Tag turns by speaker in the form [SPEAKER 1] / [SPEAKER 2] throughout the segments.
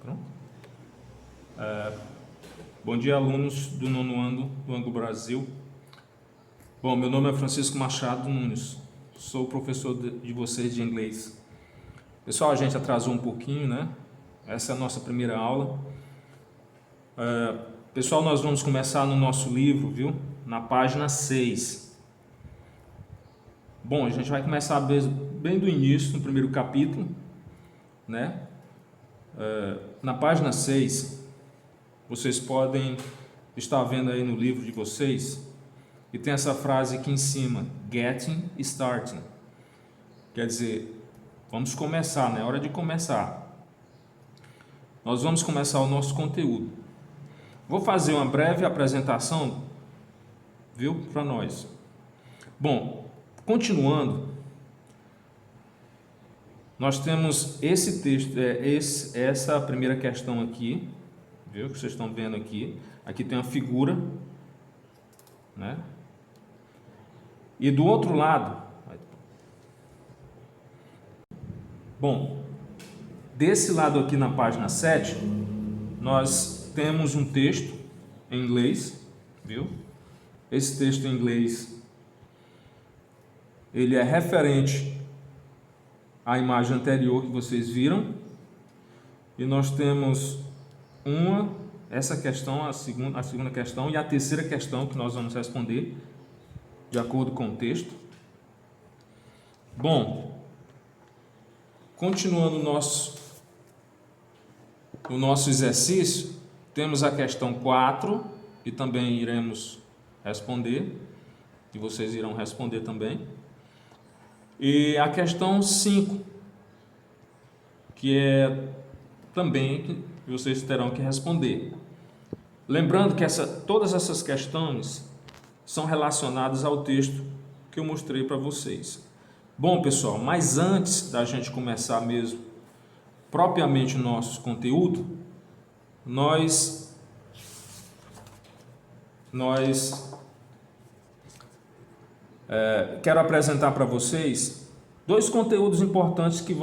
[SPEAKER 1] Pronto. Bom dia, alunos do nono ano do Anglo Brasil. Bom, meu nome é Francisco Machado Nunes, sou professor de vocês de inglês. Pessoal, a gente atrasou um pouquinho, né? Essa é a nossa primeira aula. Pessoal, nós vamos começar no nosso livro, viu? Na página 6. Bom, a gente vai começar bem do início, no primeiro capítulo, né? Na página 6, vocês podem estar vendo aí no livro de vocês, e tem essa frase aqui em cima, getting started. Quer dizer, vamos começar, né? É hora de começar. Nós vamos começar o nosso conteúdo. Vou fazer uma breve apresentação, viu, para nós. Bom, continuando, nós temos esse texto, essa primeira questão aqui, viu, que vocês estão vendo aqui. Aqui tem uma figura, né? E do outro lado, bom, desse lado aqui na página 7, nós temos um texto em inglês, viu? Esse texto em inglês, ele é referente à imagem anterior que vocês viram. E nós temos essa questão, a segunda questão e a terceira questão que nós vamos responder de acordo com o texto. Bom, continuando o nosso exercício, temos a questão 4, que também iremos responder, e vocês irão responder também. E a questão 5, que é também que vocês terão que responder. Lembrando que todas essas questões são relacionadas ao texto que eu mostrei para vocês. Bom, pessoal, mas antes da gente começar mesmo propriamente o nosso conteúdo, quero apresentar para vocês dois conteúdos importantes que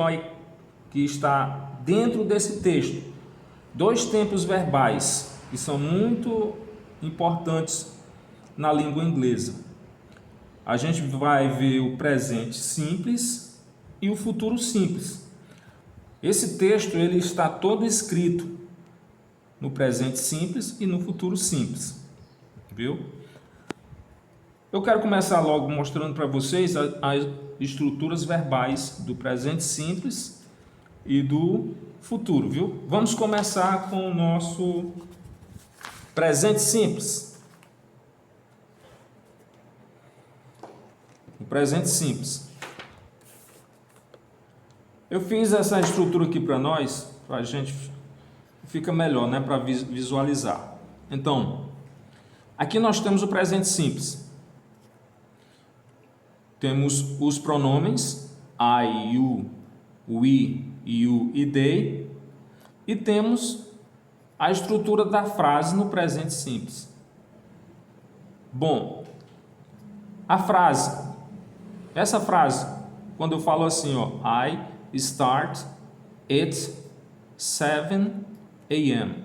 [SPEAKER 1] está dentro desse texto. Dois tempos verbais que são muito importantes na língua inglesa. A gente vai ver o presente simples e o futuro simples. Esse texto ele está todo escrito no presente simples e no futuro simples, viu? Eu quero começar logo mostrando para vocês as estruturas verbais do presente simples e do futuro, viu? Vamos começar com o nosso presente simples. O presente simples. Eu fiz essa estrutura aqui para nós, para a gente fica melhor, né, para visualizar. Então, aqui nós temos o presente simples. Temos os pronomes I, you, we, you e they, e temos a estrutura da frase no presente simples. Bom, essa frase, quando eu falo assim, ó, I start at 7 a.m.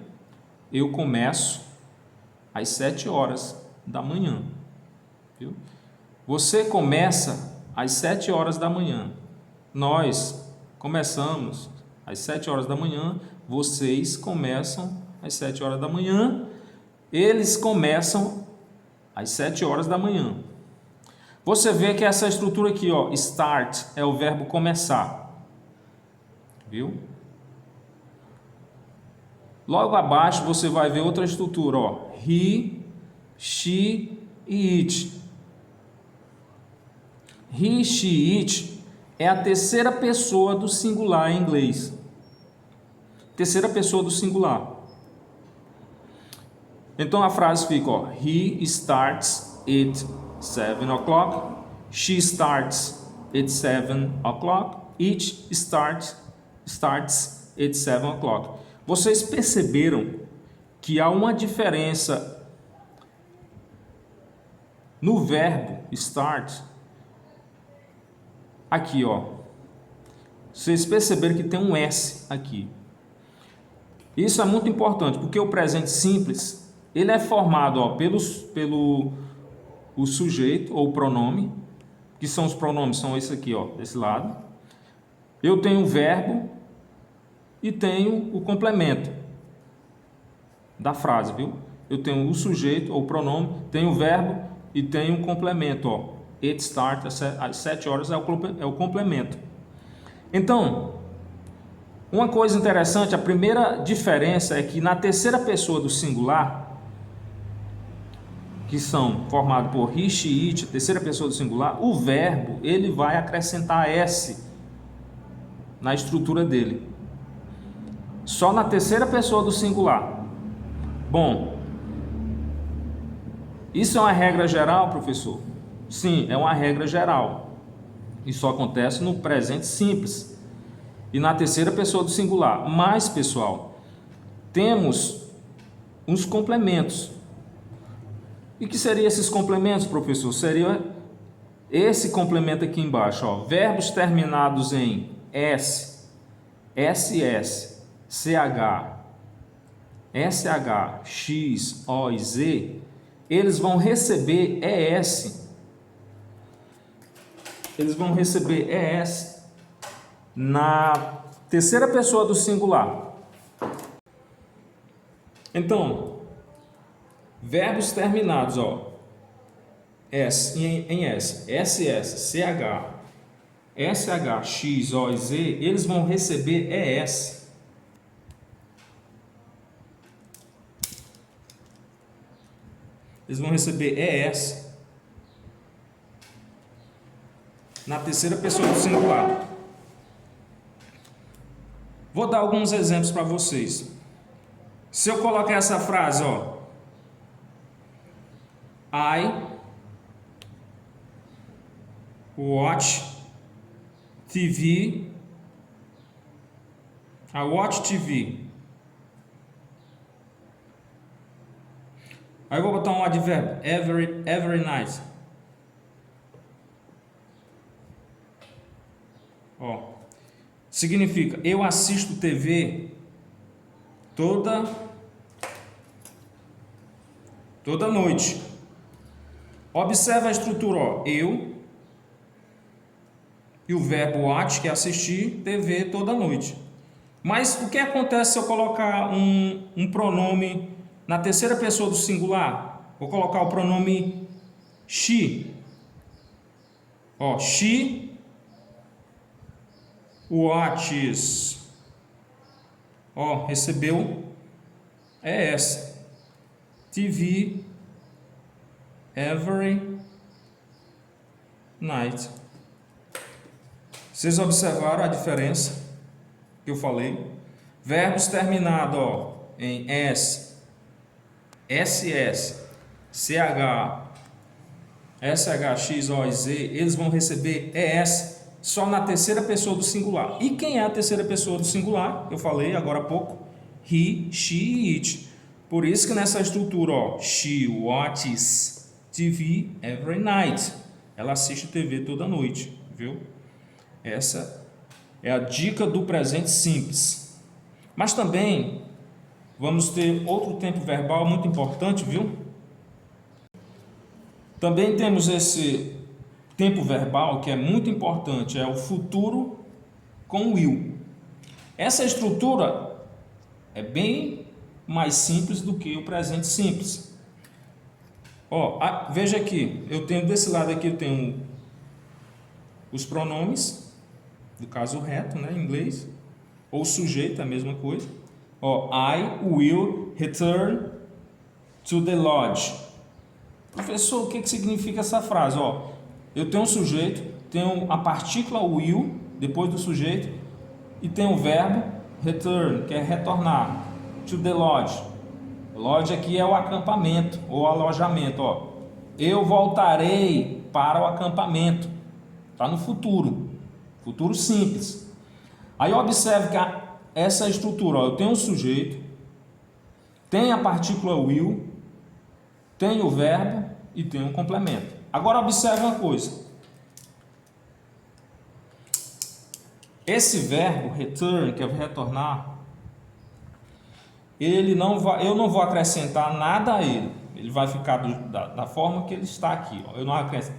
[SPEAKER 1] Eu começo às 7 horas da manhã, viu? Você começa às 7 horas da manhã. Nós começamos às 7 horas da manhã. Vocês começam às 7 horas da manhã. Eles começam às 7 horas da manhã. Você vê que essa estrutura aqui, ó, start, é o verbo começar. Viu? Logo abaixo você vai ver outra estrutura, ó, he, she e it. He, she, it é a terceira pessoa do singular em inglês. Terceira pessoa do singular. Então a frase fica, ó, he starts at 7 o'clock, she starts at 7 o'clock, it starts at 7 o'clock. Vocês perceberam que há uma diferença no verbo start? Aqui, ó. Vocês perceberam que tem um S aqui. Isso é muito importante, porque o presente simples, ele é formado pelo o sujeito ou pronome, que são os pronomes, são esse aqui, desse lado. Eu tenho o verbo e tenho o complemento da frase, viu? Eu tenho o sujeito ou pronome, tenho o verbo e tenho o complemento, It starts às 7 horas é o complemento. Então, uma coisa interessante, a primeira diferença é que na terceira pessoa do singular, que são formados por he, she, it, terceira pessoa do singular, o verbo ele vai acrescentar s na estrutura dele. Só na terceira pessoa do singular. Bom, isso é uma regra geral, professor? Sim, é uma regra geral. Isso acontece no presente simples e na terceira pessoa do singular. Mas, pessoal, temos uns complementos. E que seriam esses complementos, professor? Seria esse complemento aqui embaixo, verbos terminados em s, ss, ch, sh, x, o e z, eles vão receber es. Eles vão receber es na terceira pessoa do singular. Então, verbos terminados, S, em S, SS, CH, SH, X, O e Z, eles vão receber ES. Eles vão receber ES na terceira pessoa do singular. Vou dar alguns exemplos para vocês. Se eu colocar essa frase, I watch TV. I watch TV. Aí eu vou botar um advérbio, every night. Significa, eu assisto TV toda noite. Observa a estrutura, eu e o verbo watch, que é assistir TV toda noite. Mas o que acontece se eu colocar um pronome na terceira pessoa do singular? Vou colocar o pronome she. She watches. Recebeu ES. TV every night. Vocês observaram a diferença que eu falei? Verbos terminados em S, SS, CH, SH, X, O e Z, eles vão receber ES só na terceira pessoa do singular. E quem é a terceira pessoa do singular? Eu falei agora há pouco, he, she e it. Por isso que nessa estrutura, she watches TV every night. Ela assiste TV toda noite, viu? Essa é a dica do presente simples. Mas também vamos ter outro tempo verbal muito importante, viu? Também temos esse tempo verbal que é muito importante, é o futuro com will. Essa estrutura é bem mais simples do que o presente simples. Veja aqui, eu tenho desse lado aqui, eu tenho os pronomes, do caso reto, né, em inglês, ou sujeito, é a mesma coisa. I will return to the lodge. Professor, o que significa essa frase? Eu tenho um sujeito, tenho a partícula will depois do sujeito e tenho o verbo return, que é retornar, to the lodge. Lodge aqui é o acampamento ou alojamento. Eu voltarei para o acampamento. Está no futuro. Futuro simples. Aí observe que essa estrutura, eu tenho um sujeito, tem a partícula will, tem o verbo e tem um complemento. Agora observe uma coisa. Esse verbo return, que é retornar, eu não vou acrescentar nada a ele. Ele vai ficar da forma que ele está aqui. Ó.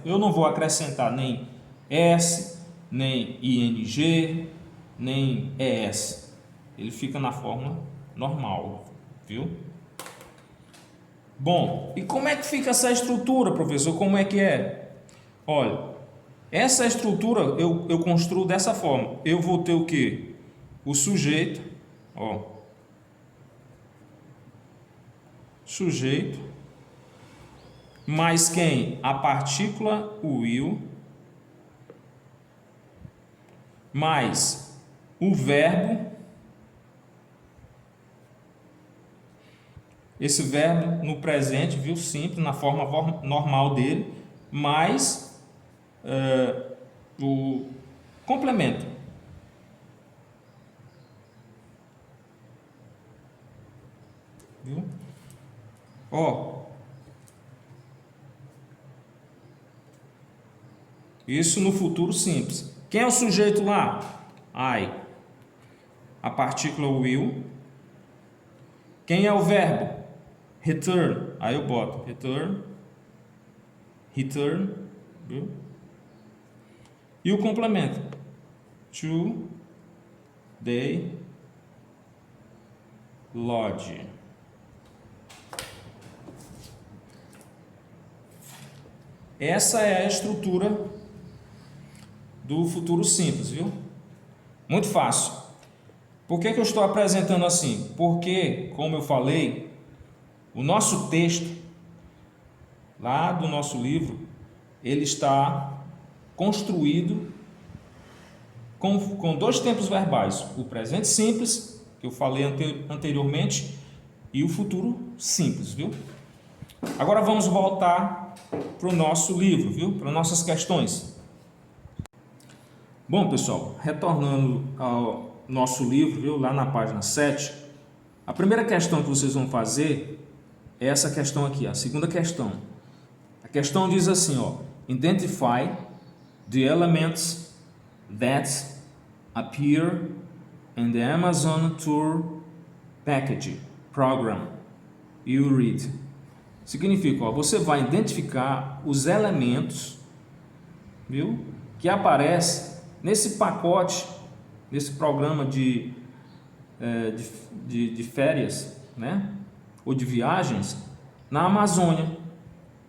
[SPEAKER 1] Eu não vou acrescentar nem S, nem ING, nem ES. Ele fica na forma normal, viu? Bom, e como é que fica essa estrutura, professor? Como é que é? Olha, essa estrutura eu construo dessa forma. Eu vou ter o quê? O sujeito, ó. Sujeito, mais quem? A partícula will, mais o verbo, esse verbo no presente, viu? Simples, na forma normal dele, mais o complemento. Viu? Ó, isso no futuro simples. Quem é o sujeito lá? I. A partícula will. Quem é o verbo? Return. Aí eu boto return. Return. Viu? E o complemento? To. They. Lodge. Essa é a estrutura do futuro simples, viu? Muito fácil. Por que eu estou apresentando assim? Porque, como eu falei, o nosso texto, lá do nosso livro, ele está construído com dois tempos verbais. O presente simples, que eu falei anteriormente, e o futuro simples, viu? Agora vamos voltar para o nosso livro, viu? Para nossas questões. Bom, pessoal, retornando ao nosso livro, viu? Lá na página 7, a primeira questão que vocês vão fazer é essa questão aqui, a segunda questão. A questão diz assim, ó: Identify the elements that appear in the Amazon Tour Package Program you read. Significa, ó, você vai identificar os elementos, viu, que aparecem nesse pacote, nesse programa de férias, né, ou de viagens na Amazônia,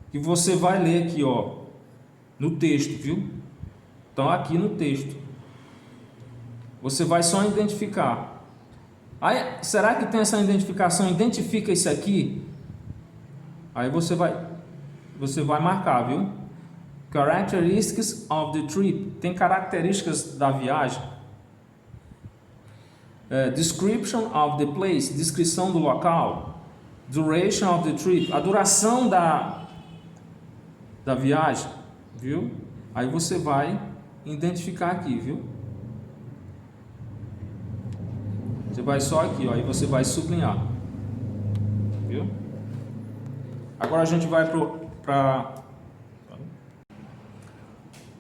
[SPEAKER 1] que você vai ler aqui, ó, no texto, viu? Então aqui no texto você vai só identificar. Aí, será que tem essa identificação? Identifica isso aqui. Aí você vai marcar, viu? Characteristics of the trip. Tem características da viagem. Description of the place. Descrição do local. Duration of the trip. A duração da viagem, viu? Aí você vai identificar aqui, viu? Você vai só aqui, ó, aí você vai sublinhar, viu? Agora a gente vai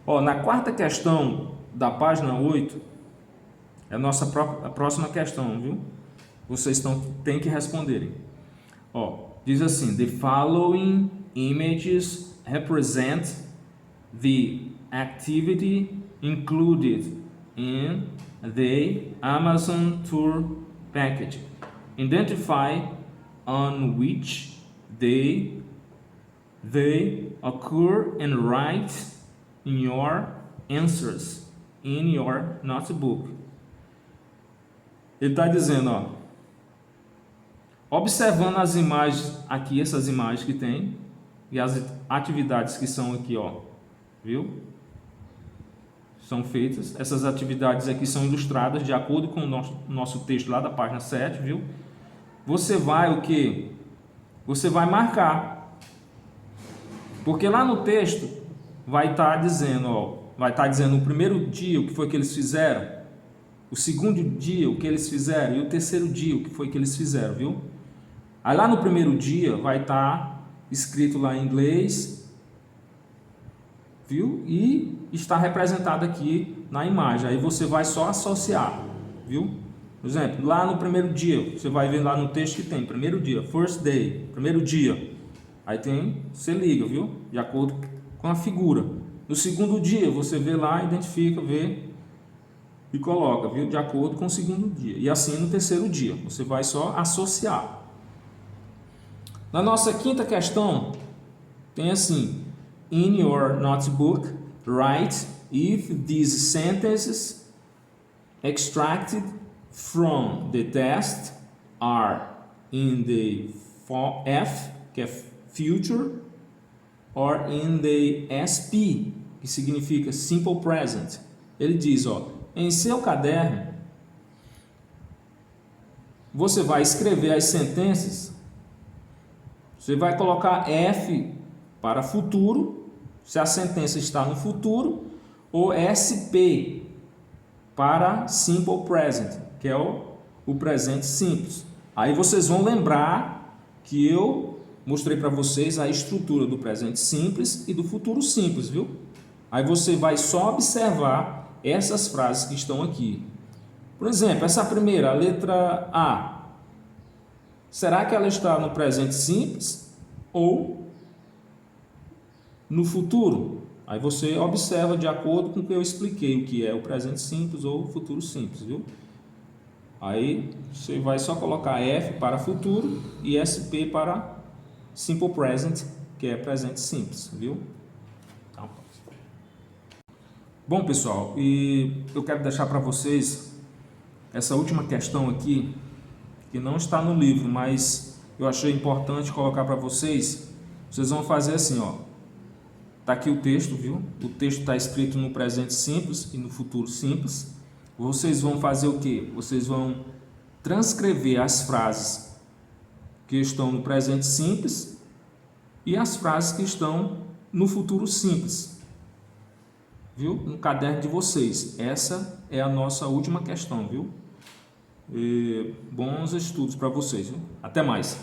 [SPEAKER 1] ó, na quarta questão da página 8, é a próxima questão, viu? Vocês têm que responderem. Ó, diz assim: The following images represent the activity included in the Amazon Tour Package. Identify on which they occur and write in your answers in your notebook. Ele está dizendo, ó, observando as imagens aqui, essas imagens que tem e as atividades que são aqui, ó, viu? São feitas, essas atividades aqui são ilustradas de acordo com o nosso texto lá da página 7, viu? Você vai o que? Você vai marcar, porque lá no texto vai estar dizendo, ó, vai estar dizendo o primeiro dia o que foi que eles fizeram, o segundo dia o que eles fizeram e o terceiro dia o que foi que eles fizeram, viu? Aí lá no primeiro dia vai estar escrito lá em inglês, viu? E está representado aqui na imagem. Aí você vai só associar, viu? Por exemplo, lá no primeiro dia, você vai ver lá no texto que tem primeiro dia, first day, primeiro dia. Aí tem, você liga, viu? De acordo com a figura. No segundo dia, você vê lá, identifica, vê e coloca, viu? De acordo com o segundo dia. E assim no terceiro dia, você vai só associar. Na nossa quinta questão, tem assim: in your notebook, write if these sentences extracted from the test are in the F, que é future, or in the SP, que significa simple present. Ele diz, ó, em seu caderno, você vai escrever as sentenças, você vai colocar F para futuro, se a sentença está no futuro, ou SP para simple present, que é o presente simples. Aí vocês vão lembrar que eu mostrei para vocês a estrutura do presente simples e do futuro simples, viu? Aí você vai só observar essas frases que estão aqui. Por exemplo, essa primeira, a letra A. Será que ela está no presente simples ou no futuro? Aí você observa de acordo com o que eu expliquei, o que é o presente simples ou o futuro simples, viu? Aí você vai só colocar F para futuro e SP para simple present, que é presente simples, viu? Então, bom, pessoal, e eu quero deixar para vocês essa última questão aqui, que não está no livro, mas eu achei importante colocar para vocês. Vocês vão fazer assim, ó. Tá aqui o texto, viu? O texto está escrito no presente simples e no futuro simples. Vocês vão fazer o quê? Vocês vão transcrever as frases que estão no presente simples e as frases que estão no futuro simples, viu? No caderno de vocês. Essa é a nossa última questão, viu? E bons estudos para vocês, viu? Até mais.